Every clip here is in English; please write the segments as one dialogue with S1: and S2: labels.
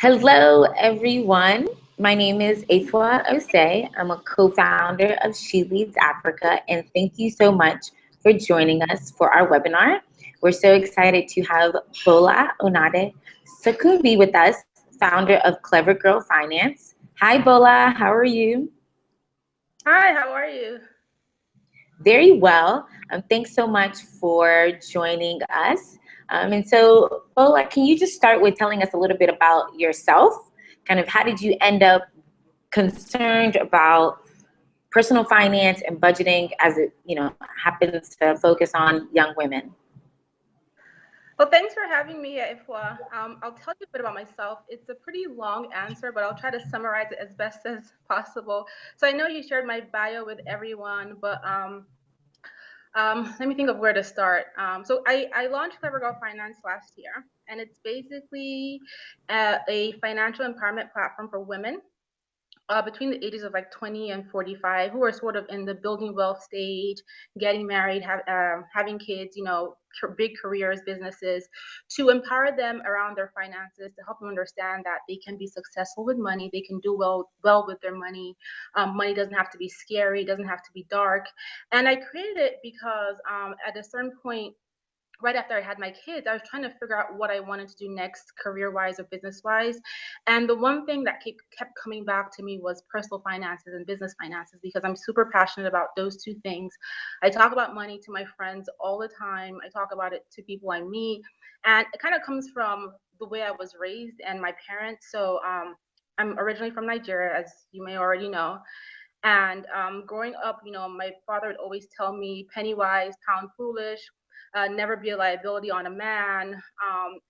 S1: Hello, everyone. My name is Afua Osei. I'm a co-founder of She Leads Africa, and thank you so much for joining us for our webinar. We're so excited to have Bola Onada Sokunbi with us, founder of Clever Girl Finance. Hi, Bola. How are you?
S2: Hi, how are you?
S1: Very well. Thanks so much for joining us. And so, Bola, can you just start with telling us a little bit about yourself? Kind of how did you end up concerned about personal finance and budgeting as it, happens to focus on young women?
S2: Well, thanks for having me, Ifwa. I'll tell you a bit about myself. It's a pretty long answer, but I'll try to summarize it as best as possible. So I know you shared my bio with everyone, but let me think of where to start. So I launched Clever Girl Finance last year, and it's basically a financial empowerment platform for women between the ages of like 20 and 45 who are sort of in the building wealth stage, getting married, having kids, big careers, businesses, to empower them around their finances, to help them understand that they can be successful with money, they can do well with their money. Money doesn't have to be scary, doesn't have to be dark. And I created it because at a certain point, right after I had my kids, I was trying to figure out what I wanted to do next, career-wise or business-wise. And the one thing that kept coming back to me was personal finances and business finances, because I'm super passionate about those two things. I talk about money to my friends all the time. I talk about it to people I meet. And it kind of comes from the way I was raised and my parents. So I'm originally from Nigeria, as you may already know. And growing up, my father would always tell me, penny wise, pound foolish, never be a liability on a man.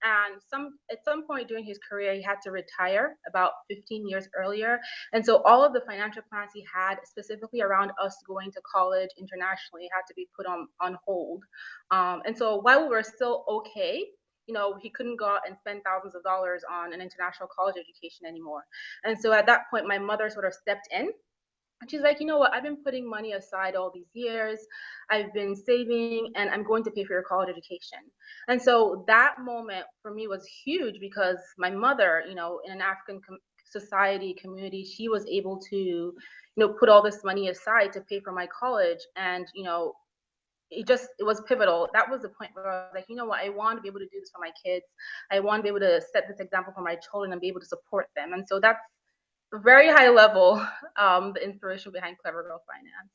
S2: And at some point during his career, he had to retire about 15 years earlier. And so all of the financial plans he had, specifically around us going to college internationally, had to be put on hold. And so while we were still okay, he couldn't go out and spend thousands of dollars on an international college education anymore. And so at that point, my mother sort of stepped in. And she's like, you know what? I've been putting money aside all these years. I've been saving, and I'm going to pay for your college education. And so that moment for me was huge, because my mother, in an African society, community, she was able to, put all this money aside to pay for my college. And, it was pivotal. That was the point where I was like, you know what? I want to be able to do this for my kids. I want to be able to set this example for my children and be able to support them. And so that's very high level, the inspiration behind Clever Girl Finance.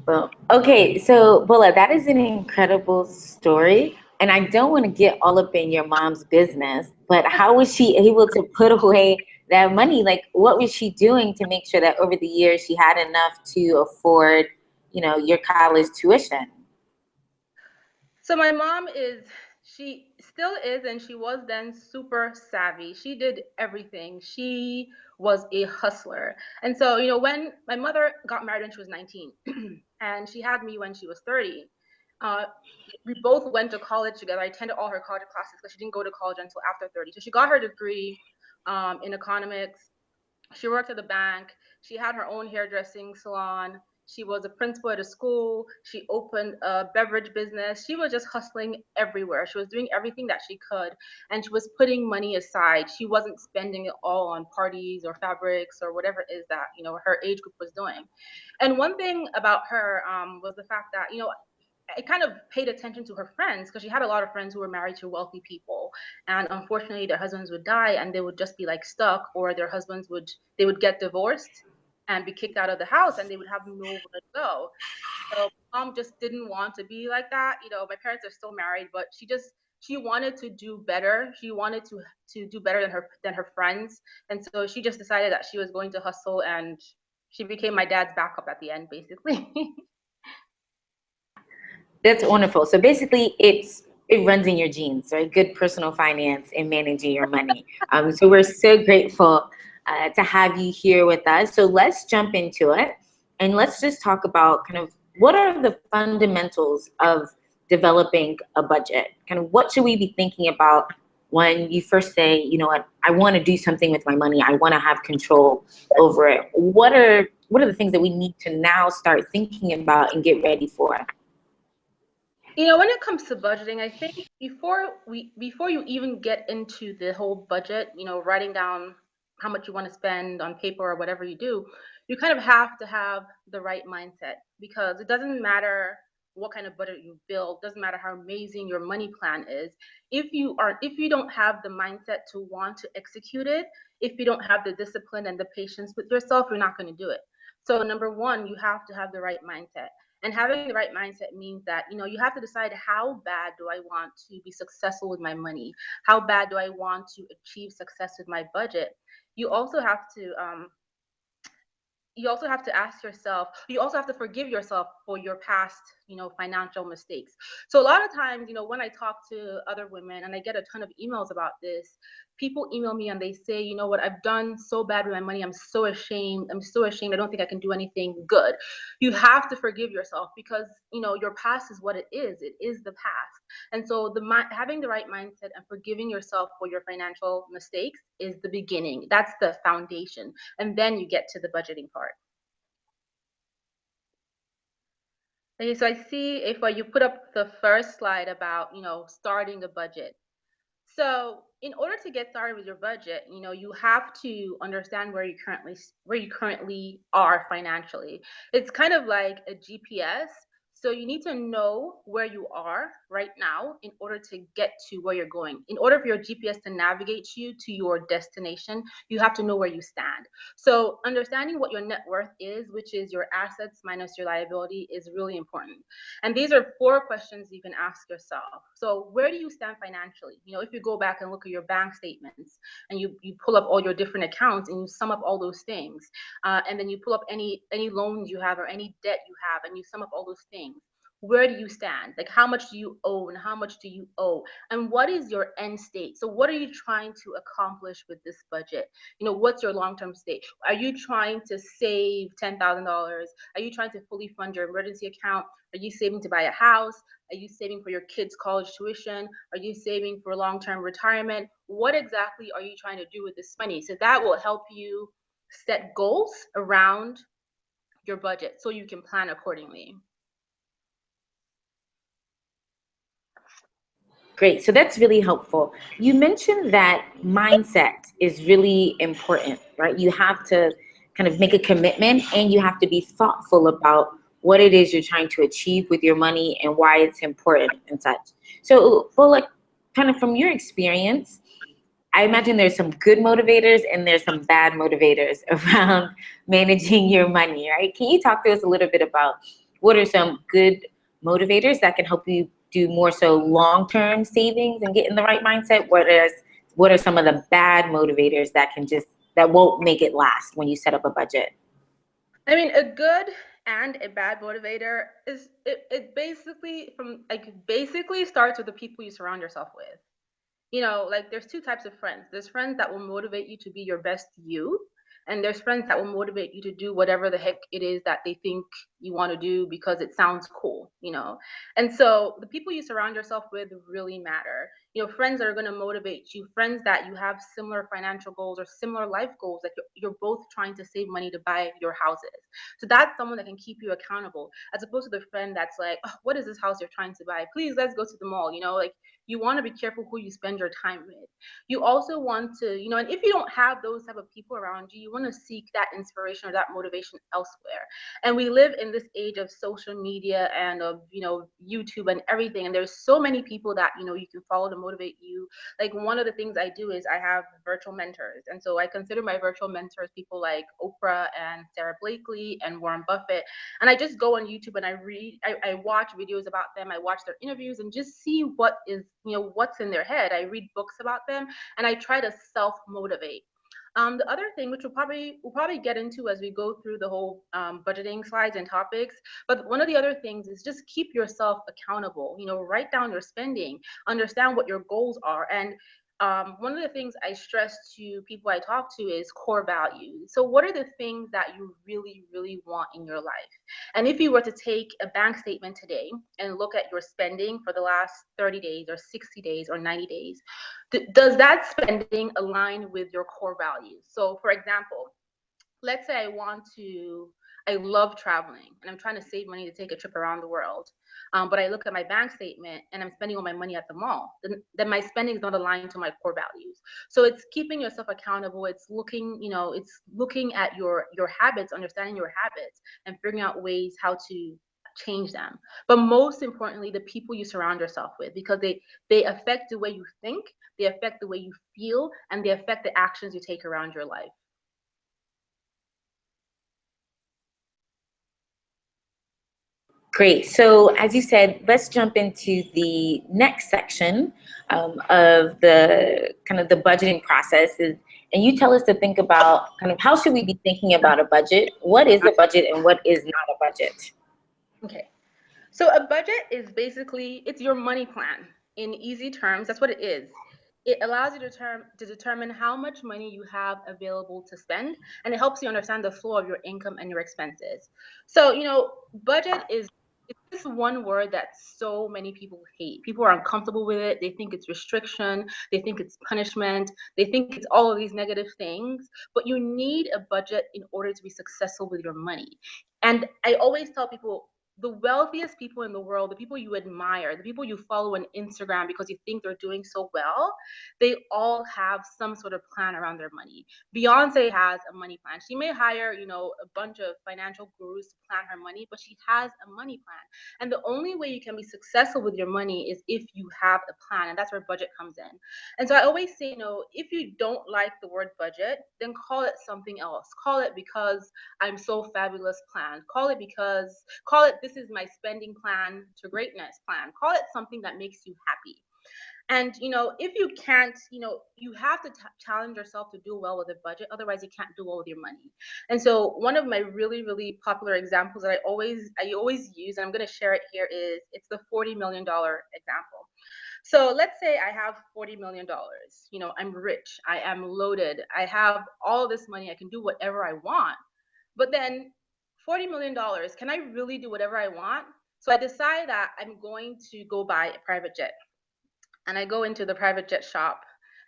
S1: Well, okay, so Bola, that is an incredible story. And I don't want to get all up in your mom's business, but how was she able to put away that money? Like, what was she doing to make sure that over the years she had enough to afford, your college tuition?
S2: So my mom she still is, and she was then, super savvy. She did everything. She was a hustler. And so, when my mother got married when she was 19, and she had me when she was 30, we both went to college together. I attended all her college classes because she didn't go to college until after 30. So she got her degree in economics. She worked at the bank. She had her own hairdressing salon. She was a principal at a school. She opened a beverage business. She was just hustling everywhere. She was doing everything that she could, and she was putting money aside. She wasn't spending it all on parties or fabrics or whatever it is that her age group was doing. And one thing about her was the fact that I kind of paid attention to her friends, because she had a lot of friends who were married to wealthy people, and unfortunately their husbands would die and they would just be like stuck, or their husbands would get divorced and be kicked out of the house, and they would have nowhere to go. So mom just didn't want to be like that. My parents are still married, but she wanted to do better. She wanted to do better than her friends, and so she just decided that she was going to hustle, and she became my dad's backup at the end, basically.
S1: That's wonderful. So basically, it runs in your genes, right? Good personal finance and managing your money. So we're so grateful to have you here with us. So let's jump into it, and let's just talk about kind of what are the fundamentals of developing a budget. Kind of what should we be thinking about when you first say, you know what, I want to do something with my money. I want to have control over it. What are the things that we need to now start thinking about and get ready for?
S2: When it comes to budgeting, I think before you even get into the whole budget, writing down how much you want to spend on paper or whatever you do, you kind of have to have the right mindset, because it doesn't matter what kind of budget you build, doesn't matter how amazing your money plan is. If you don't have the mindset to want to execute it, if you don't have the discipline and the patience with yourself, you're not going to do it. So number one, you have to have the right mindset. And having the right mindset means that, you have to decide, how bad do I want to be successful with my money? How bad do I want to achieve success with my budget? You also have to ask yourself, you also have to forgive yourself for your past, financial mistakes. So a lot of times, when I talk to other women, and I get a ton of emails about this, people email me and they say, you know what, I've done so bad with my money, I'm so ashamed, I don't think I can do anything good. You have to forgive yourself, because your past is what it is the past. And so having the right mindset and forgiving yourself for your financial mistakes is the beginning. That's the foundation. And then you get to the budgeting part. Okay, so I see if you put up the first slide about, starting a budget. So in order to get started with your budget, you have to understand where you currently are financially. It's kind of like a GPS. So you need to know where you are right now in order to get to where you're going. In order for your GPS to navigate you to your destination, you have to know where you stand. So understanding what your net worth is, which is your assets minus your liability, is really important. And these are 4 questions you can ask yourself. So where do you stand financially? If you go back and look at your bank statements, and you pull up all your different accounts and you sum up all those things, and then you pull up any loans you have or any debt you have, and you sum up all those things. Where do you stand? Like, how much do you owe, and how much do you owe? And what is your end state? So what are you trying to accomplish with this budget? What's your long-term state? Are you trying to save $10,000? Are you trying to fully fund your emergency account? Are you saving to buy a house? Are you saving for your kids' college tuition? Are you saving for long-term retirement? What exactly are you trying to do with this money? So that will help you set goals around your budget so you can plan accordingly.
S1: Great. So that's really helpful. You mentioned that mindset is really important, right? You have to kind of make a commitment, and you have to be thoughtful about what it is you're trying to achieve with your money and why it's important and such. So, well, like, kind of from your experience, I imagine there's some good motivators and there's some bad motivators around managing your money, right? Can you talk to us a little bit about what are some good motivators that can help you do more so long-term savings and get in the right mindset? What are some of the bad motivators that won't make it last when you set up a budget?
S2: I mean, a good and a bad motivator is it basically starts with the people you surround yourself with. Like, there's 2 types of friends. There's friends that will motivate you to be your best you, and there's friends that will motivate you to do whatever the heck it is that they think you want to do because it sounds cool. And so the people you surround yourself with really matter. Friends that are going to motivate you, friends that you have similar financial goals or similar life goals, that you're both trying to save money to buy your houses. So that's someone that can keep you accountable, as opposed to the friend that's like, oh, what is this house you're trying to buy? Please, let's go to the mall. Like, you want to be careful who you spend your time with. You also want to, and if you don't have those type of people around you, you want to seek that inspiration or that motivation elsewhere. And we live in this age of social media and of, YouTube and everything. And there's so many people that, you can follow to motivate you. Like, one of the things I do is I have virtual mentors. And so I consider my virtual mentors people like Oprah and Sarah Blakely and Warren Buffett. And I just go on YouTube and I watch videos about them. I watch their interviews and just see what's in their head. I read books about them, and I try to self-motivate. The other thing, which we'll probably get into as we go through the whole budgeting slides and topics, but one of the other things is just keep yourself accountable. Write down your spending, understand what your goals are, and one of the things I stress to people I talk to is core values. So what are the things that you really, really want in your life? And if you were to take a bank statement today and look at your spending for the last 30 days or 60 days or 90 days, does that spending align with your core values? So for example, let's say I love traveling and I'm trying to save money to take a trip around the world. but I look at my bank statement and I'm spending all my money at the mall, then my spending is not aligned to my core values. So it's keeping yourself accountable. It's looking, it's looking at your habits, understanding your habits, and figuring out ways how to change them. But most importantly, the people you surround yourself with, because they affect the way you think, they affect the way you feel, and they affect the actions you take around your life.
S1: Great. So as you said, let's jump into the next section of the kind of the budgeting process. And you tell us to think about kind of how should we be thinking about a budget? What is a budget and what is not a budget?
S2: Okay. So a budget is basically, it's your money plan. In easy terms, that's what it is. It allows you to determine how much money you have available to spend, and it helps you understand the flow of your income and your expenses. So, budget is, it's this one word that so many people hate. People are uncomfortable with it. They think it's restriction. They think it's punishment. They think it's all of these negative things. But you need a budget in order to be successful with your money. And I always tell people, the wealthiest people in the world, the people you admire, the people you follow on Instagram because you think they're doing so well, they all have some sort of plan around their money. Beyonce has a money plan. She may hire, a bunch of financial gurus to plan her money, but she has a money plan. And the only way you can be successful with your money is if you have a plan, and that's where budget comes in. And so I always say, if you don't like the word budget, then call it something else. Call it because I'm so fabulous plan. Call it this is my spending plan to greatness plan. Call it something that makes you happy. And if you can't, you have to challenge yourself to do well with a budget. Otherwise, you can't do well with your money. And so one of my really, really popular examples that I always use, and I'm going to share it here, is it's the $40 million example. So let's say I have $40 million. I'm rich. I am loaded. I have all this money. I can do whatever I want. But then $40 million, can I really do whatever I want? So I decide that I'm going to go buy a private jet. And I go into the private jet shop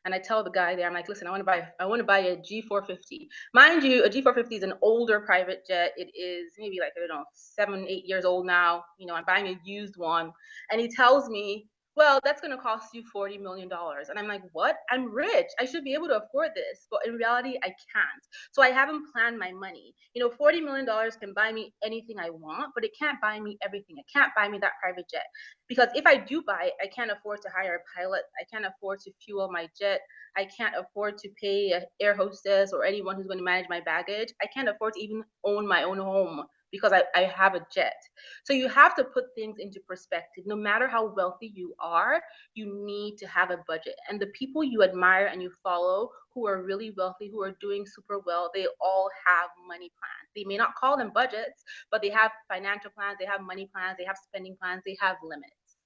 S2: and I tell the guy there, I'm like, listen, I want to buy a G450. Mind you, a G450 is an older private jet. It is maybe like, I don't know, 7, 8 years old now. I'm buying a used one. And he tells me, well, that's going to cost you $40 million. And I'm like, what? I'm rich. I should be able to afford this. But in reality, I can't. So I haven't planned my money. $40 million can buy me anything I want, but it can't buy me everything. It can't buy me that private jet. Because if I do buy it, I can't afford to hire a pilot. I can't afford to fuel my jet. I can't afford to pay an air hostess or anyone who's going to manage my baggage. I can't afford to even own my own home because I have a jet. So you have to put things into perspective. No matter how wealthy you are, you need to have a budget. And the people you admire and you follow who are really wealthy, who are doing super well, they all have money plans. They may not call them budgets, but they have financial plans, they have money plans, they have spending plans, they have limits.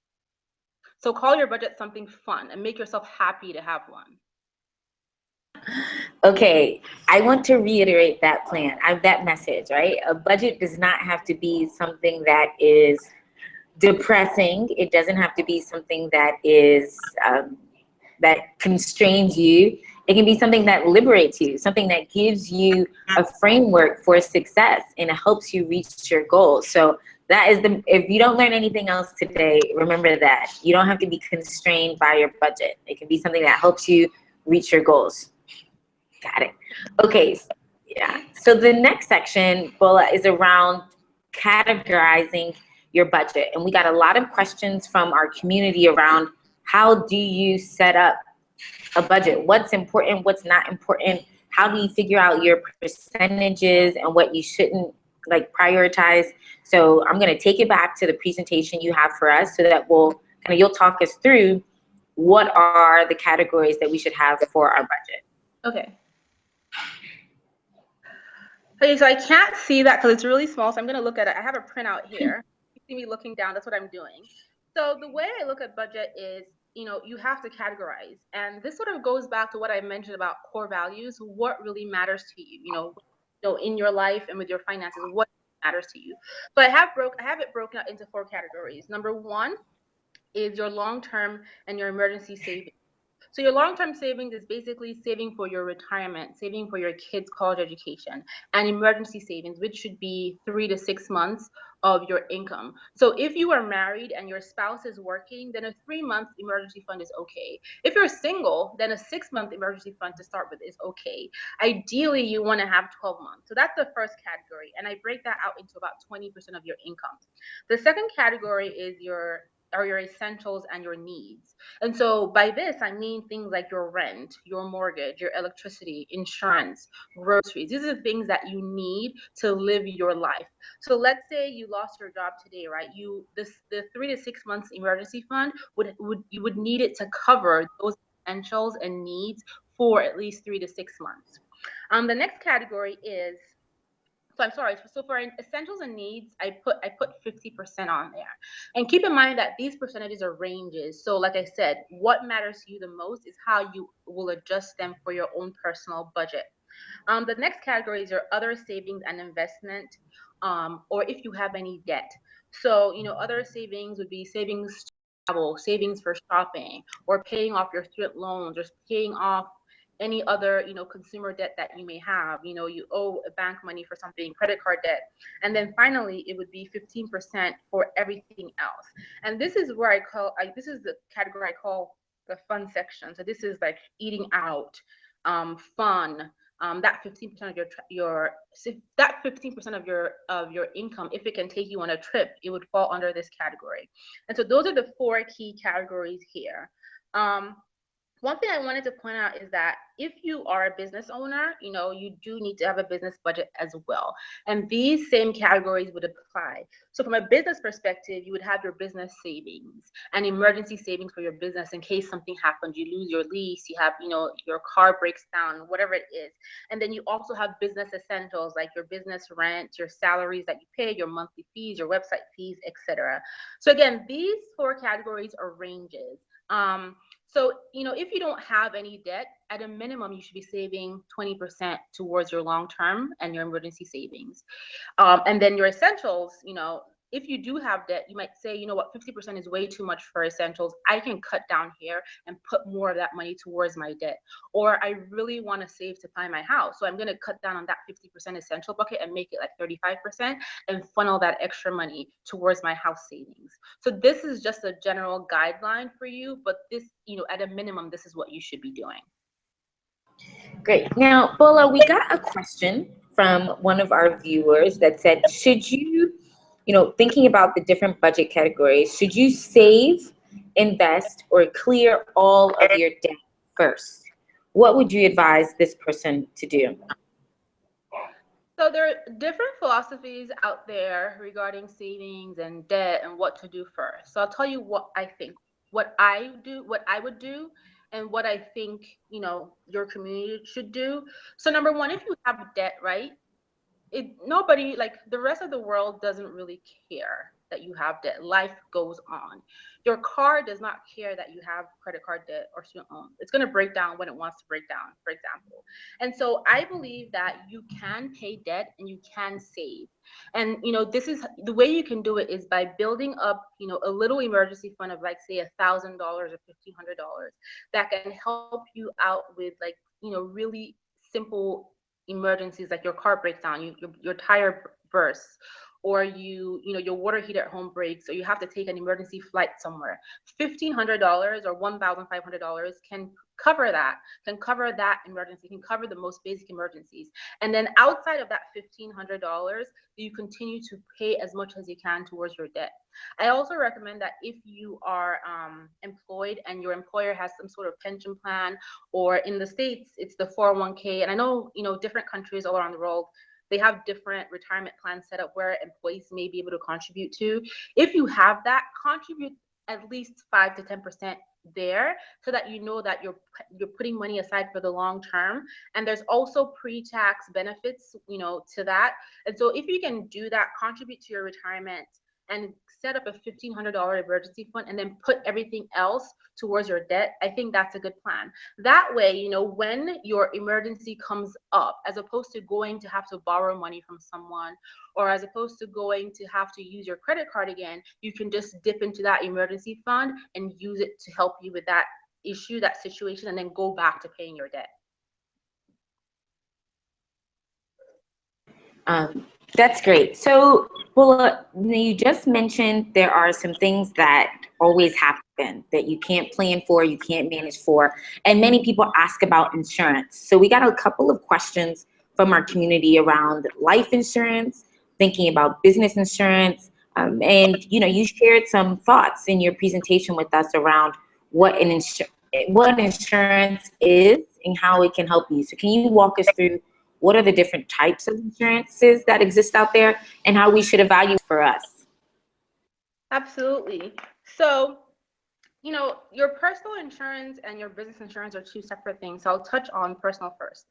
S2: So call your budget something fun and make yourself happy to have one.
S1: Okay, I want to reiterate that that message, right? A budget does not have to be something that is depressing. It doesn't have to be something that is that constrains you. It can be something that liberates you, something that gives you a framework for success and it helps you reach your goals. So that is if you don't learn anything else today, remember that. You don't have to be constrained by your budget. It can be something that helps you reach your goals. Got it. Okay, yeah. So the next section, Bola, is around categorizing your budget. And we got a lot of questions from our community around how do you set up a budget? What's important, what's not important? How do you figure out your percentages and what you shouldn't prioritize? So I'm gonna take it back to the presentation you have for us so that you'll talk us through what are the categories that we should have for our budget.
S2: Okay. Okay, so I can't see that because it's really small, so I'm going to look at it. I have a printout here. You see me looking down, that's what I'm doing. So the way I look at budget is, you have to categorize. And this sort of goes back to what I mentioned about core values, what really matters to you, in your life and with your finances, what matters to you. So I have it broken out into 4 categories. Number 1 is your long-term and your emergency savings. So your long-term savings is basically saving for your retirement, saving for your kids' college education, and emergency savings, which should be 3 to 6 months of your income. So if you are married and your spouse is working, then a 3-month emergency fund is okay. If you're single, then a 6-month emergency fund to start with is okay. Ideally, you want to have 12 months. So that's the first category. And I break that out into about 20% of your income. The second category is your essentials and your needs. And so by this, I mean things like your rent, your mortgage, your electricity, insurance, groceries. These are the things that you need to live your life. So let's say you lost your job today, right? The 3 to 6 months emergency fund you would need it to cover those essentials and needs for at least 3 to 6 months. The next category is, so I'm sorry. So for essentials and needs, I put 50% on there. And keep in mind that these percentages are ranges. So like I said, what matters to you the most is how you will adjust them for your own personal budget. The next category is your other savings and investment, or if you have any debt. So, other savings would be savings to travel, savings for shopping, or paying off your student loans, or paying off any other, consumer debt that you may have. You owe a bank money for something, credit card debt. And then finally, it would be 15% for everything else. And this is where this is the category I call the fun section. So this is like eating out, fun, that 15% of that 15% of your income, if it can take you on a trip, it would fall under this category. And so those are the 4 key categories here. One thing I wanted to point out is that if you are a business owner, you do need to have a business budget as well. And these same categories would apply. So from a business perspective, you would have your business savings and emergency savings for your business in case something happens, you lose your lease, you have, your car breaks down, whatever it is. And then you also have business essentials like your business rent, your salaries that you pay, your monthly fees, your website fees, etc. So again, these 4 categories are ranges. So, if you don't have any debt, at a minimum, you should be saving 20% towards your long-term and your emergency savings. And then your essentials, if you do have debt, you might say, 50% is way too much for essentials. I can cut down here and put more of that money towards my debt. Or I really want to save to buy my house. So I'm going to cut down on that 50% essential bucket and make it like 35% and funnel that extra money towards my house savings. So this is just a general guideline for you, but this, at a minimum, this is what you should be doing.
S1: Great. Now, Bola, we got a question from one of our viewers that said, should you, thinking about the different budget categories, should you save, invest, or clear all of your debt first? What would you advise this person to do?
S2: So there are different philosophies out there regarding savings and debt and what to do first. So I'll tell you what I think, what I would do, and what I think, your community should do. So number one, if you have debt, right? Nobody, like the rest of the world, doesn't really care that you have debt. Life goes on. Your car does not care that you have credit card debt or student loan. It's going to break down when it wants to break down, for example. And so I believe that you can pay debt and you can save. And this is the way you can do it, is by building up a little emergency fund of like say $1,000 or $1,500 that can help you out with like really simple emergencies, like your car breaks down, your tire bursts, or your water heater at home breaks, or you have to take an emergency flight somewhere. $1,500 or $1,500 can cover that emergency, can cover the most basic emergencies. And then outside of that $1,500, you continue to pay as much as you can towards your debt. I also recommend that if you are employed and your employer has some sort of pension plan, or in the States, it's the 401k. And I know, different countries all around the world, they have different retirement plans set up where employees may be able to contribute to. If you have that, contribute at least 5 to 10% there, so that that you're putting money aside for the long term. And there's also pre-tax benefits, to that. And so if you can do that, contribute to your retirement and set up a $1,500 emergency fund and then put everything else towards your debt, I think that's a good plan. That way, when your emergency comes up, as opposed to going to have to borrow money from someone, or as opposed to going to have to use your credit card again, you can just dip into that emergency fund and use it to help you with that issue, that situation, and then go back to paying your debt.
S1: That's great. So, well, you just mentioned there are some things that always happen that you can't plan for, you can't manage for, and many people ask about insurance. So we got a couple of questions from our community around life insurance, thinking about business insurance, and you shared some thoughts in your presentation with us around what insurance is and how it can help you. So can you walk us through what are the different types of insurances that exist out there and how we should evaluate for us?
S2: Absolutely. So, your personal insurance and your business insurance are two separate things. So I'll touch on personal first.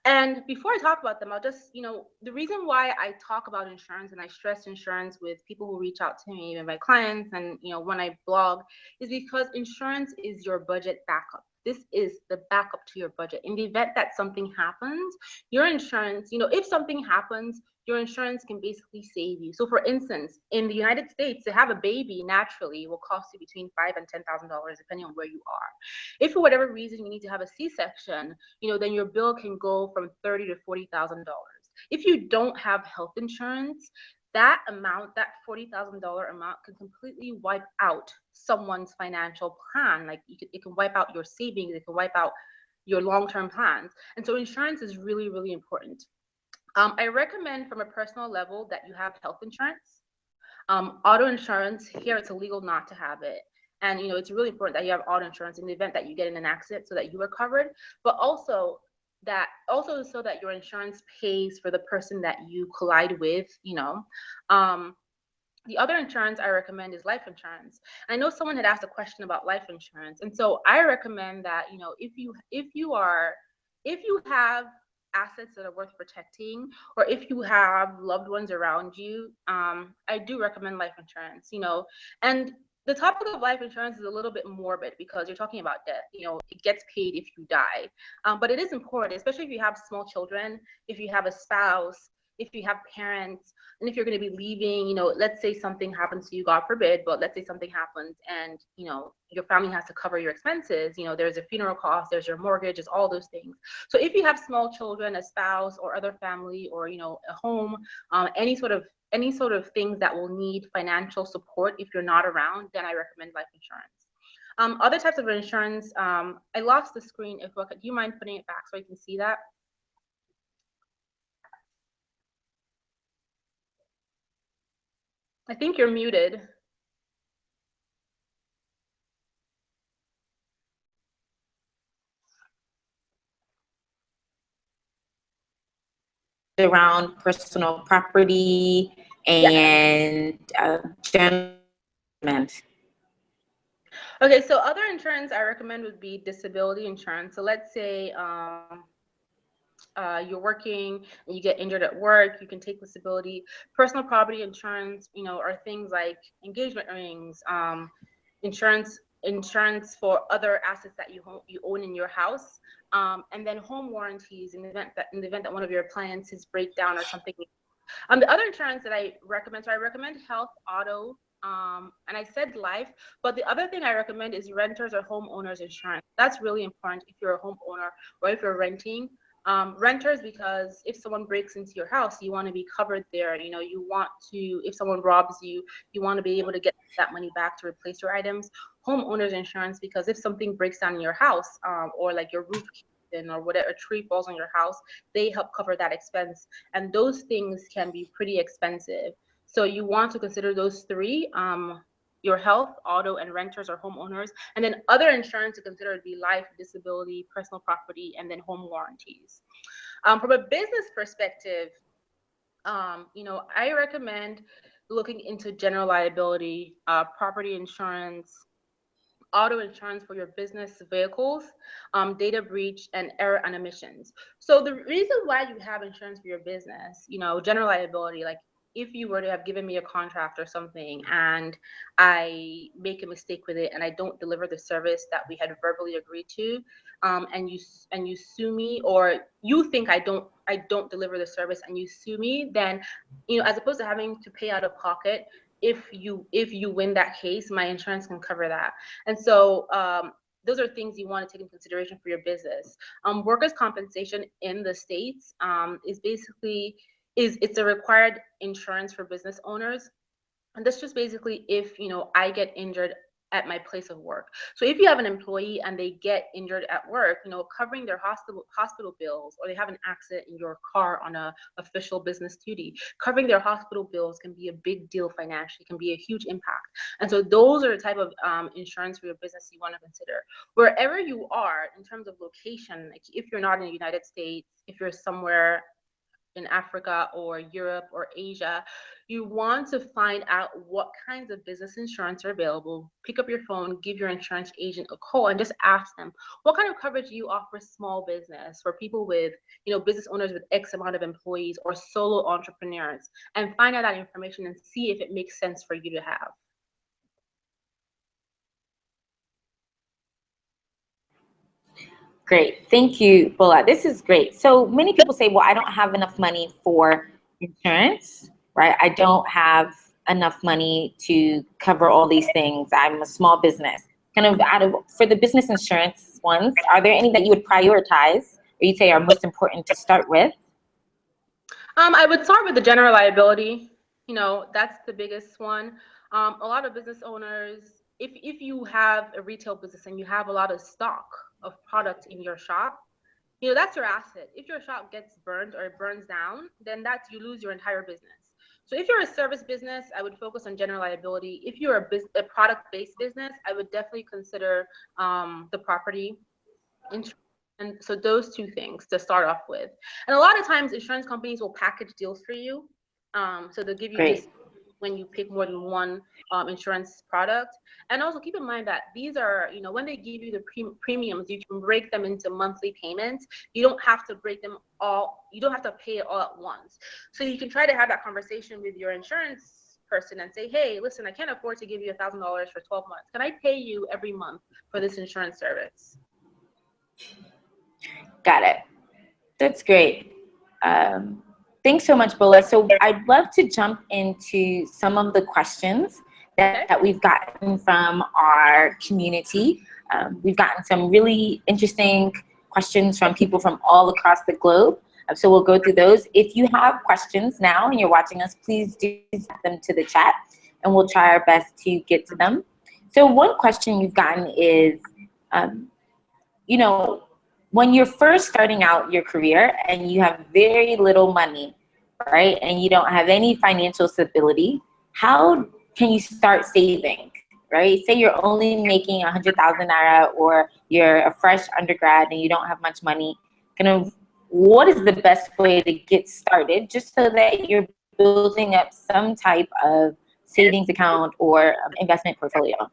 S2: And before I talk about them, I'll just, the reason why I talk about insurance and I stress insurance with people who reach out to me, even my clients, and, when I blog, is because insurance is your budget backup. This is the backup to your budget. In the event that something happens, your insurance, if something happens, your insurance can basically save you. So for instance, in the United States, to have a baby naturally will cost you between $5,000 and $10,000, depending on where you are. If for whatever reason you need to have a C-section, then your bill can go from $30,000 to $40,000. If you don't have health insurance, that amount, that $40,000 amount, can completely wipe out someone's financial plan. Like it can wipe out your savings, it can wipe out your long-term plans. And so insurance is really, really important. I recommend from a personal level that you have health insurance. Auto insurance, here it's illegal not to have it. And it's really important that you have auto insurance in the event that you get in an accident so that you are covered, but also so that your insurance pays for the person that you collide with. The other insurance I recommend is life insurance. I know someone had asked a question about life insurance, and so I recommend that if you have assets that are worth protecting, or if you have loved ones around you, I do recommend life insurance. And the topic of life insurance is a little bit morbid because you're talking about death. It gets paid if you die, but it is important, especially if you have small children, if you have a spouse, if you have parents, and if you're going to be leaving. Let's say something happens to you, God forbid, but let's say something happens and your family has to cover your expenses. There's a funeral cost, there's your mortgage, it's all those things. So if you have small children, a spouse or other family, or a home, any sort of things that will need financial support if you're not around, then I recommend life insurance. Other types of insurance, I lost the screen. Do you mind putting it back so I can see that? I think you're muted.
S1: Around personal property and general.
S2: Okay, so other insurance I recommend would be disability insurance. So let's say you're working and you get injured at work, you can take disability. Personal property insurance, are things like engagement rings, insurance for other assets that you own in your house, and then home warranties in the event that one of your appliances break down or something. The other insurance that I recommend, so I recommend health, auto, and I said life, but the other thing I recommend is renters or homeowners insurance. That's really important if you're a homeowner or if you're renting. Renters, because if someone breaks into your house, you want to be covered there. You want to, if someone robs you, you want to be able to get that money back to replace your items. Homeowners insurance, because if something breaks down in your house, or like your roof in or whatever, a tree falls on your house, they help cover that expense. And those things can be pretty expensive. So you want to consider those three, your health, auto, and renters or homeowners. And then other insurance to consider would be life, disability, personal property, and then home warranties. From a business perspective, I recommend looking into general liability, property insurance, auto insurance for your business vehicles, data breach, and error and emissions. So the reason why you have insurance for your business, general liability, like if you were to have given me a contract or something and I make a mistake with it and I don't deliver the service that we had verbally agreed to, and you sue me, or you think I don't deliver the service and you sue me, then as opposed to having to pay out of pocket, if you win that case, my insurance can cover that. And so those are things you want to take into consideration for your business. Workers' compensation in the States is basically, it's a required insurance for business owners. And that's just basically if, I get injured at my place of work. So if you have an employee and they get injured at work, covering their hospital bills, or they have an accident in your car on a official business duty, covering their hospital bills can be a big deal financially, can be a huge impact. And so those are the type of insurance for your business you want to consider. Wherever you are in terms of location, like if you're not in the United States, if you're somewhere in Africa or Europe or Asia, you want to find out what kinds of business insurance are available. Pick up your phone, give your insurance agent a call, and just ask them, what kind of coverage do you offer small business, for people with, business owners with X amount of employees, or solo entrepreneurs, and find out that information and see if it makes sense for you to have.
S1: Great. Thank you, Bola. This is great. So many people say, well, I don't have enough money for insurance, right? I don't have enough money to cover all these things. I'm a small business. Kind of for the business insurance ones, are there any that you would prioritize, or you'd say are most important to start with?
S2: I would start with the general liability. That's the biggest one. A lot of business owners, if you have a retail business and you have a lot of stock of product in your shop, that's your asset. If your shop gets burned or it burns down, then you lose your entire business. So if you're a service business, I would focus on general liability. If you're a product-based business, I would definitely consider the property insurance. And so those two things to start off with. And a lot of times insurance companies will package deals for you. So they'll give you discounts when you pick more than one insurance product. And also keep in mind that these are, when they give you the premiums, you can break them into monthly payments. You don't have to break them all, you don't have to pay it all at once. So you can try to have that conversation with your insurance person and say, hey, listen, I can't afford to give you $1,000 for 12 months. Can I pay you every month for this insurance service?
S1: Got it. That's great. Thanks so much, Bola. So I'd love to jump into some of the questions that we've gotten from our community. We've gotten some really interesting questions from people from all across the globe. So we'll go through those. If you have questions now and you're watching us, please do send them to the chat and we'll try our best to get to them. So one question we've gotten is, when you're first starting out your career and you have very little money, right, and you don't have any financial stability, how can you start saving, right? Say you're only making 100,000 naira, or you're a fresh undergrad and you don't have much money. Kind of, what is the best way to get started, just so that you're building up some type of savings account or investment portfolio?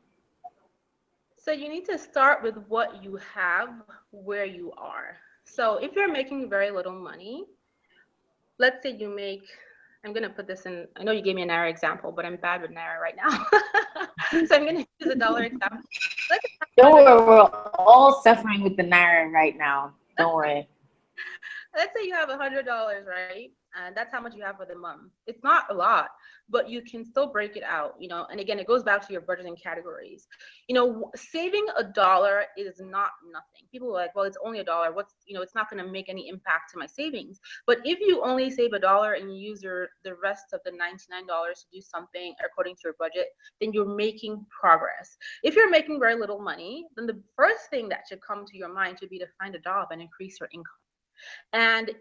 S2: So you need to start with what you have where you are. So if you're making very little money, let's say you make, I'm going to put this in, I know you gave me a Naira example, but I'm bad with Naira right now. So I'm going to use a dollar example.
S1: Don't worry, we're all suffering with the Naira right now. Don't worry.
S2: Let's say you have $100, right? And that's how much you have for the month. It's not a lot, but you can still break it out, and again, it goes back to your budgeting categories. Saving $1 is not nothing. People are like, well, it's only $1. It's not going to make any impact to my savings. But if you only save $1 and you use the rest of the $99 to do something according to your budget, then you're making progress. If you're making very little money, then the first thing that should come to your mind should be to find a job and increase your income. And,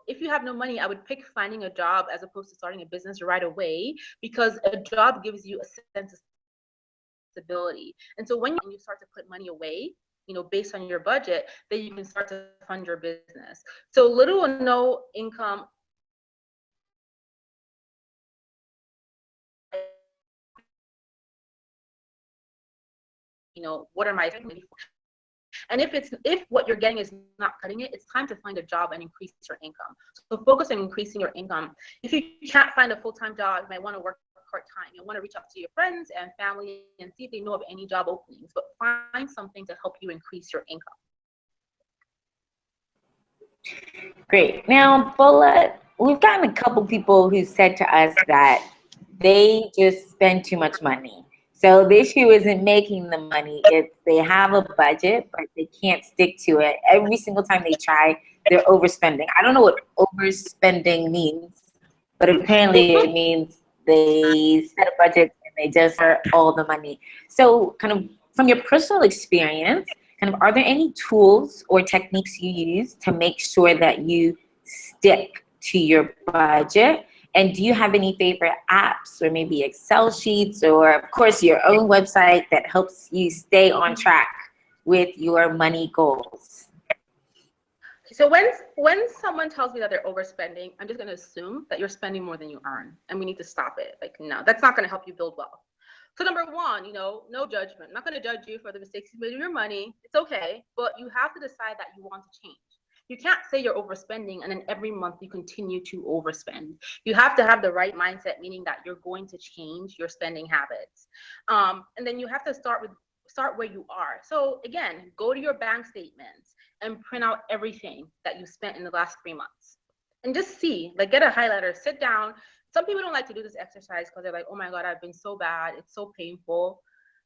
S2: if you have no money, I would pick finding a job as opposed to starting a business right away, because a job gives you a sense of stability. And so when you start to put money away, based on your budget, then you can start to fund your business. So little or no income, what am I doing? And if what you're getting is not cutting it, it's time to find a job and increase your income. So focus on increasing your income. If you can't find a full-time job, you might want to work part-time. You want to reach out to your friends and family and see if they know of any job openings, but find something to help you increase your income.
S1: Great. Now, Bola, we've gotten a couple people who said to us that they just spend too much money. So the issue isn't making the money. It's they have a budget, but they can't stick to it. Every single time they try, they're overspending. I don't know what overspending means, but apparently it means they set a budget and they just start all the money. So kind of from your personal experience, kind of are there any tools or techniques you use to make sure that you stick to your budget? And do you have any favorite apps or maybe Excel sheets or, of course, your own website that helps you stay on track with your money goals?
S2: So when someone tells me that they're overspending, I'm just going to assume that you're spending more than you earn, and we need to stop it. Like, no, that's not going to help you build wealth. So number one, no judgment. I'm not going to judge you for the mistakes you made with your money. It's okay, but you have to decide that you want to change. You can't say you're overspending and then every month you continue to overspend. You have to have the right mindset, meaning that you're going to change your spending habits. And then you have to start where you are. So again, go to your bank statements and print out everything that you spent in the last 3 months. And just see, like, get a highlighter, sit down. Some people don't like to do this exercise because they're like, oh my God, I've been so bad. It's so painful.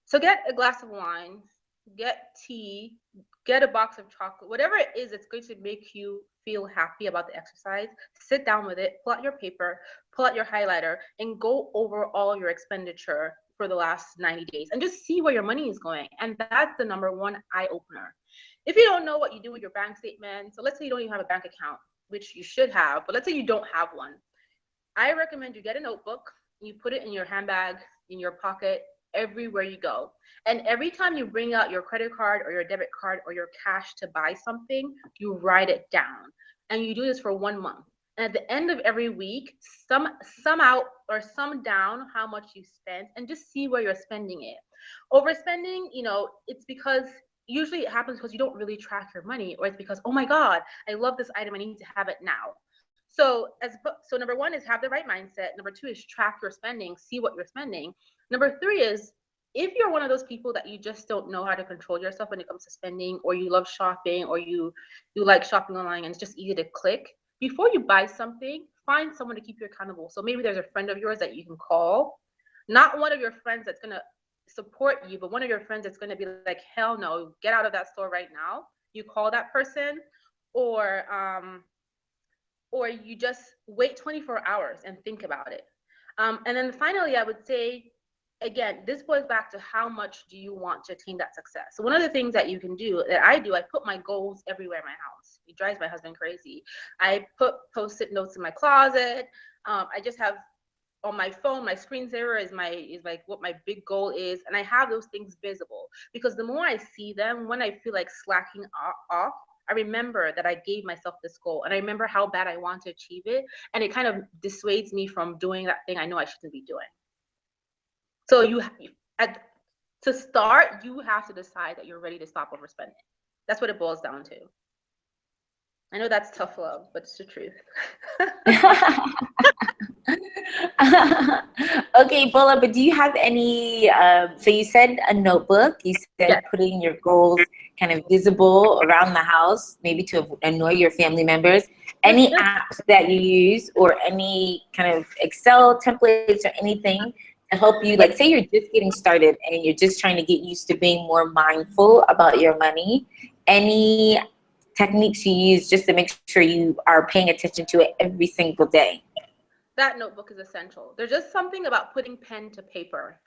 S2: So get a glass of wine, get tea, get a box of chocolate, whatever it is that's going to make you feel happy about the exercise. Sit down with it, pull out your paper, pull out your highlighter, and go over all your expenditure for the last 90 days and just see where your money is going. And that's the number one eye opener. If you don't know what you do with your bank statement, so let's say you don't even have a bank account, which you should have, but let's say you don't have one. I recommend you get a notebook, you put it in your handbag, in your pocket, everywhere you go. And every time you bring out your credit card or your debit card or your cash to buy something, you write it down. And you do this for 1 month. And at the end of every week, sum out or sum down how much you spent and just see where you're spending it. Overspending, it's because usually it happens because you don't really track your money, or it's because, oh my God, I love this item, I need to have it now. So number one is have the right mindset. Number two is track your spending, see what you're spending. Number three is, if you're one of those people that you just don't know how to control yourself when it comes to spending, or you love shopping, or you like shopping online and it's just easy to click, before you buy something, find someone to keep you accountable. So maybe there's a friend of yours that you can call, not one of your friends that's going to support you, but one of your friends that's going to be like, hell no, get out of that store right now. You call that person, or you just wait 24 hours and think about it. And then finally, I would say, again, this boils back to how much do you want to attain that success. So one of the things that you can do, that I do, I put my goals everywhere in my house. It drives my husband crazy. I put Post-it notes in my closet. I just have on my phone, my screensaver is like what my big goal is, and I have those things visible, because the more I see them, when I feel like slacking off, I remember that I gave myself this goal, and I remember how bad I want to achieve it, and it kind of dissuades me from doing that thing I know I shouldn't be doing. So to start, you have to decide that you're ready to stop overspending. That's what it boils down to. I know that's tough love, but it's the truth.
S1: Okay, Bola, but do you have any, so you said a notebook, you said
S2: Yes.
S1: putting your goals kind of visible around the house, maybe to annoy your family members. Any apps that you use, or any kind of Excel templates or anything to help you, like say you're just getting started and you're just trying to get used to being more mindful about your money, any techniques you use just to make sure you are paying attention to it every single day?
S2: That notebook is essential. There's just something about putting pen to paper,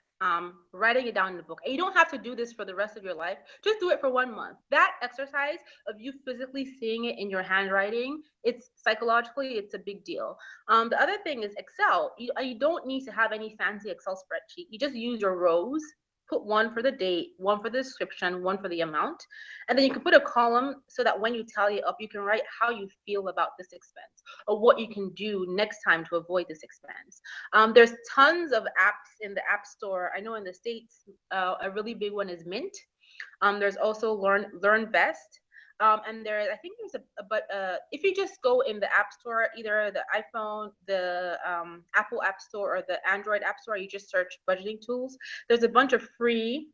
S2: writing it down in the book. And you don't have to do this for the rest of your life. Just do it for 1 month. That exercise of you physically seeing it in your handwriting, it's psychologically, it's a big deal. The other thing is Excel. You don't need to have any fancy Excel spreadsheet. You just use your rows. Put one for the date, one for the description, one for the amount. And then you can put a column so that when you tally it up, you can write how you feel about this expense, or what you can do next time to avoid this expense. There's tons of apps in the App Store. I know in the States, a really big one is Mint. There's also LearnVest. And I think there's but if you just go in the App Store, either the iPhone, the Apple App Store, or the Android App Store, you just search budgeting tools. There's a bunch of free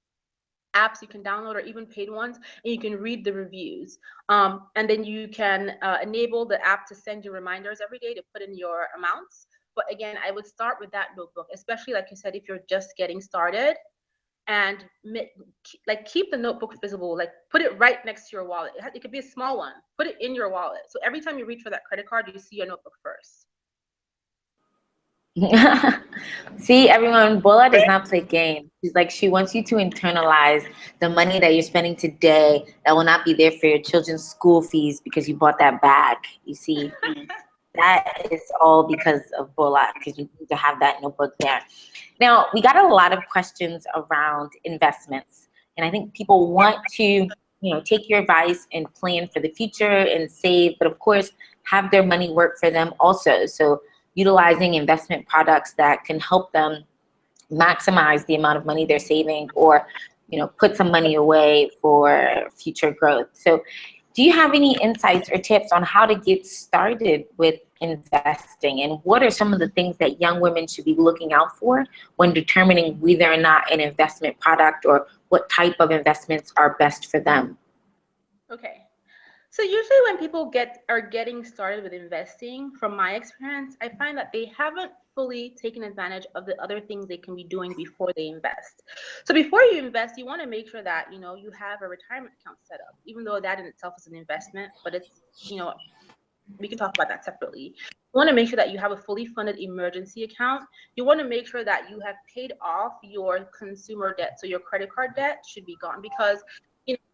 S2: apps you can download, or even paid ones, and you can read the reviews. And then you can enable the app to send you reminders every day to put in your amounts. But again, I would start with that notebook, especially like you said, if you're just getting started. and like keep the notebook visible, like put it right next to your wallet. It could be a small one. Put it in your wallet. So every time you reach for that credit card, you see your notebook first.
S1: See, everyone, Bola does not play games. She's like, she wants you to internalize the money that you're spending today that will not be there for your children's school fees because you bought that bag. You see, that is all because of Bola, because you need to have that notebook there. Now, we got a lot of questions around investments, and I think people want to, take your advice and plan for the future and save, but of course, have their money work for them also. So utilizing investment products that can help them maximize the amount of money they're saving, or put some money away for future growth. So do you have any insights or tips on how to get started with investing, and what are some of the things that young women should be looking out for when determining whether or not an investment product or what type of investments are best for them?
S2: Okay. So usually when people are getting started with investing, from my experience, I find that they haven't fully taken advantage of the other things they can be doing before they invest. So before you invest, you want to make sure that, you have a retirement account set up, even though that in itself is an investment, but it's, we can talk about that separately. You want to make sure that you have a fully funded emergency account. You want to make sure that you have paid off your consumer debt. So your credit card debt should be gone, because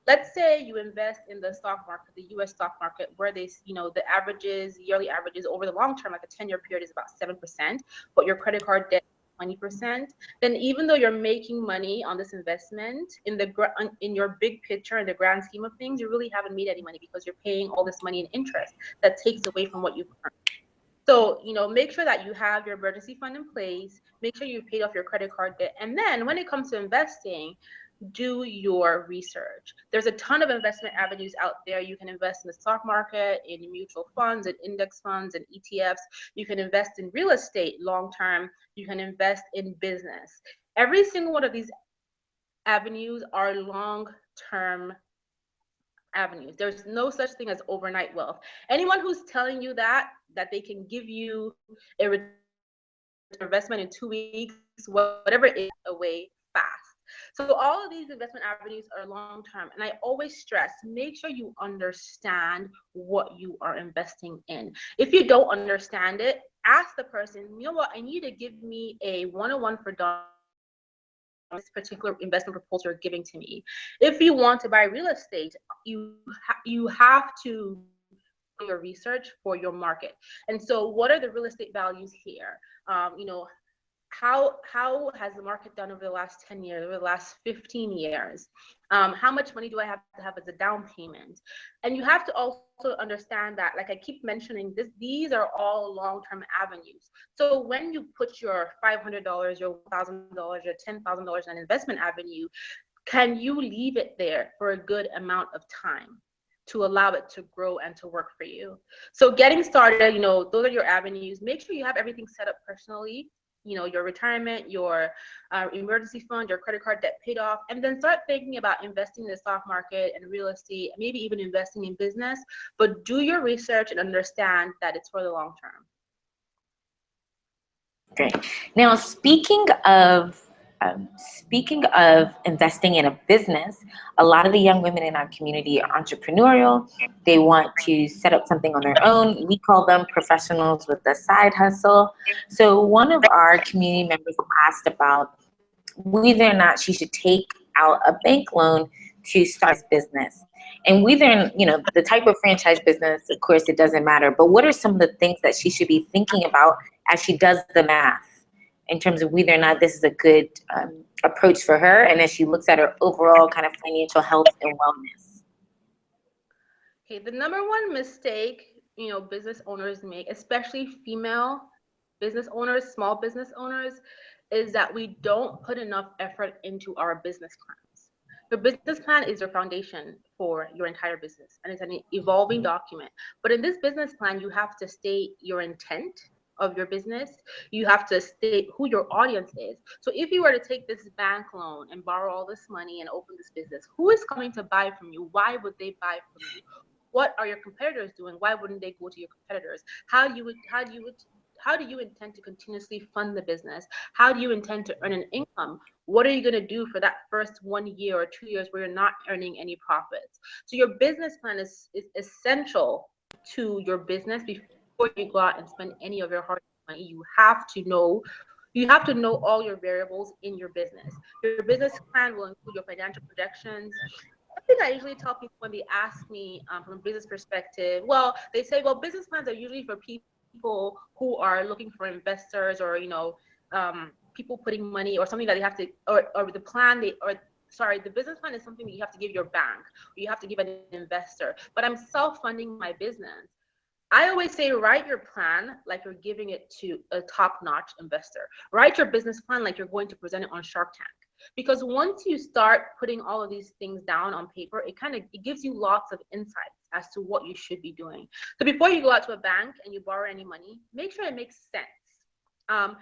S2: let's say you invest in the stock market, the US stock market, where the yearly averages over the long term, like a 10-year period, is about 7%, but your credit card debt 20%, then even though you're making money on this investment, in your big picture, in the grand scheme of things, you really haven't made any money, because you're paying all this money in interest that takes away from what you've earned. So, make sure that you have your emergency fund in place, make sure you've paid off your credit card debt, and then when it comes to investing, do your research. There's a ton of investment avenues out there. You can invest in the stock market, in mutual funds, and index funds, and ETFs. You can invest in real estate long term. You can invest in business. Every single one of these avenues are long term avenues. There's no such thing as overnight wealth. Anyone who's telling you that they can give you a investment in 2 weeks, whatever it is, away fast. So all of these investment avenues are long term. And I always stress, make sure you understand what you are investing in. If you don't understand it, ask the person, you know what, I need to give me a 101 for this particular investment proposal you're giving to me. If you want to buy real estate, you have to do your research for your market. And so what are the real estate values here? How has the market done over the last 10 years, over the last 15 years? How much money do I have to have as a down payment? And you have to also understand that, like I keep mentioning, these are all long-term avenues. So when you put your $500, your $1,000, your $10,000 in an investment avenue, can you leave it there for a good amount of time to allow it to grow and to work for you? So getting started, those are your avenues. Make sure you have everything set up personally. Your retirement, your emergency fund, your credit card debt paid off, and then start thinking about investing in the stock market and real estate, maybe even investing in business. But do your research and understand that it's for the long term.
S1: Great. Now, speaking of investing in a business, a lot of the young women in our community are entrepreneurial. They want to set up something on their own. We call them professionals with a side hustle. So one of our community members asked about whether or not she should take out a bank loan to start a business. And whether, the type of franchise business, of course, it doesn't matter. But what are some of the things that she should be thinking about as she does the math in terms of whether or not this is a good approach for her, and as she looks at her overall kind of financial health and wellness?
S2: Okay, the number one mistake, business owners make, especially female business owners, small business owners, is that we don't put enough effort into our business plans. Your business plan is your foundation for your entire business, and it's an evolving document. But in this business plan, you have to state your intent of your business. You have to state who your audience is. So if you were to take this bank loan and borrow all this money and open this business, who is coming to buy from you? Why would they buy from you? What are your competitors doing? Why wouldn't they go to your competitors? How How do you intend to continuously fund the business? How do you intend to earn an income? What are you going to do for that first 1 year or 2 years where you're not earning any profits? So your business plan is essential to your business. Before you go out and spend any of your hard money, you have to know all your variables in your business. Your business plan will include your financial projections. One thing I usually tell people when they ask me from a business perspective, well, they say, well, business plans are usually for people who are looking for investors, or people putting money, or something that they have to, or the plan they, or sorry, the business plan is something that you have to give your bank, or you have to give an investor. But I'm self-funding my business. I always say, write your plan like you're giving it to a top-notch investor. Write your business plan like you're going to present it on Shark Tank. Because once you start putting all of these things down on paper, it gives you lots of insights as to what you should be doing. So before you go out to a bank and you borrow any money, make sure it makes sense.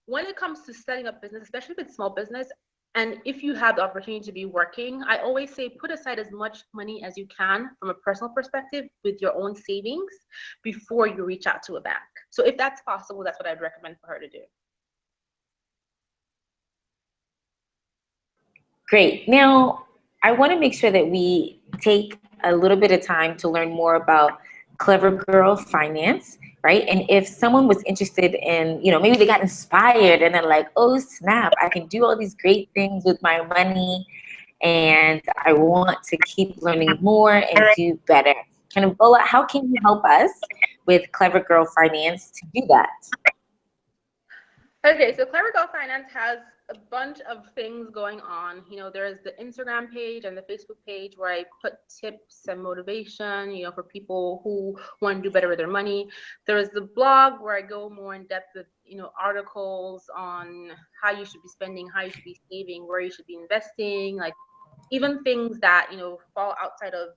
S2: When it comes to setting up business, especially if it's small business, and if you have the opportunity to be working, I always say put aside as much money as you can from a personal perspective with your own savings before you reach out to a bank. So if that's possible, that's what I'd recommend for her to do.
S1: Great. Now, I want to make sure that we take a little bit of time to learn more about Clever Girl Finance, right? And if someone was interested in, maybe they got inspired and they're like, oh snap, I can do all these great things with my money and I want to keep learning more and do better. Kind of, Bola, how can you help us with Clever Girl Finance to do that?
S2: Okay, so Clever Girl Finance has a bunch of things going on. There's the Instagram page and the Facebook page where I put tips and motivation, for people who want to do better with their money. There's the blog where I go more in depth with, articles on how you should be spending, how you should be saving, where you should be investing, like even things that, fall outside of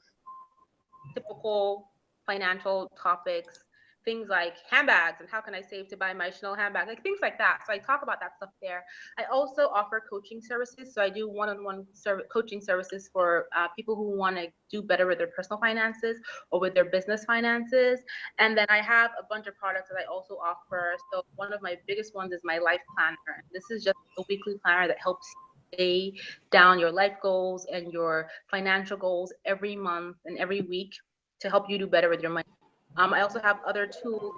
S2: typical financial topics. Things like handbags and how can I save to buy my Chanel handbag, like things like that. So I talk about that stuff there. I also offer coaching services. So I do one-on-one coaching services for people who want to do better with their personal finances or with their business finances. And then I have a bunch of products that I also offer. So one of my biggest ones is my life planner. This is just a weekly planner that helps lay down your life goals and your financial goals every month and every week to help you do better with your money. I also have other tools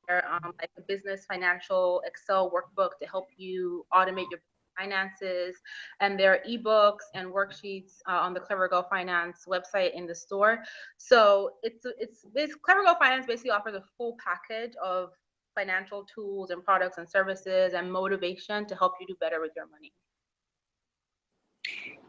S2: there, like the business financial Excel workbook to help you automate your finances. And there are ebooks and worksheets on the Clever Girl Finance website in the store. So it's Clever Girl Finance basically offers a full package of financial tools and products and services and motivation to help you do better with your money.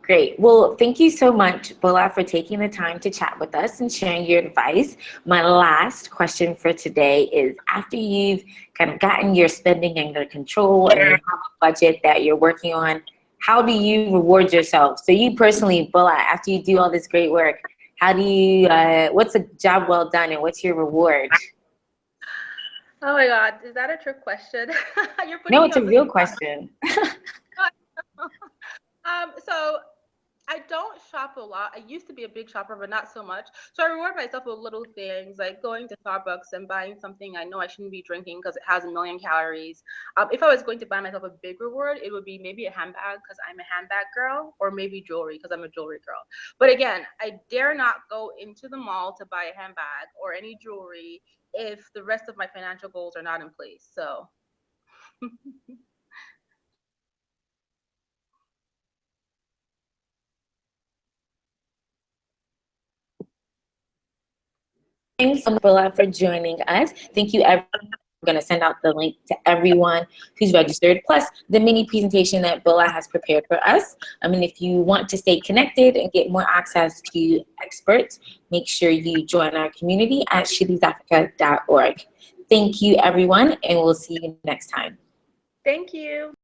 S1: Great. Well, thank you so much, Bola, for taking the time to chat with us and sharing your advice. My last question for today is, after you've kind of gotten your spending under control and you have a budget that you're working on, how do you reward yourself? So you personally, Bola, after you do all this great work, how do you, what's a job well done and what's your reward?
S2: Oh my God, is that a trick question?
S1: No, it's a real question.
S2: So I don't shop a lot. I used to be a big shopper, but not so much. So I reward myself with little things like going to Starbucks and buying something I know I shouldn't be drinking because it has 1 million calories. If I was going to buy myself a big reward, it would be maybe a handbag because I'm a handbag girl, or maybe jewelry because I'm a jewelry girl. But again, I dare not go into the mall to buy a handbag or any jewelry if the rest of my financial goals are not in place. So.
S1: Thanks so much, Bola, for joining us. Thank you, everyone. We're going to send out the link to everyone who's registered, plus the mini presentation that Bola has prepared for us. I mean, if you want to stay connected and get more access to experts, make sure you join our community at shilliesafrica.org. Thank you, everyone, and we'll see you next time.
S2: Thank you.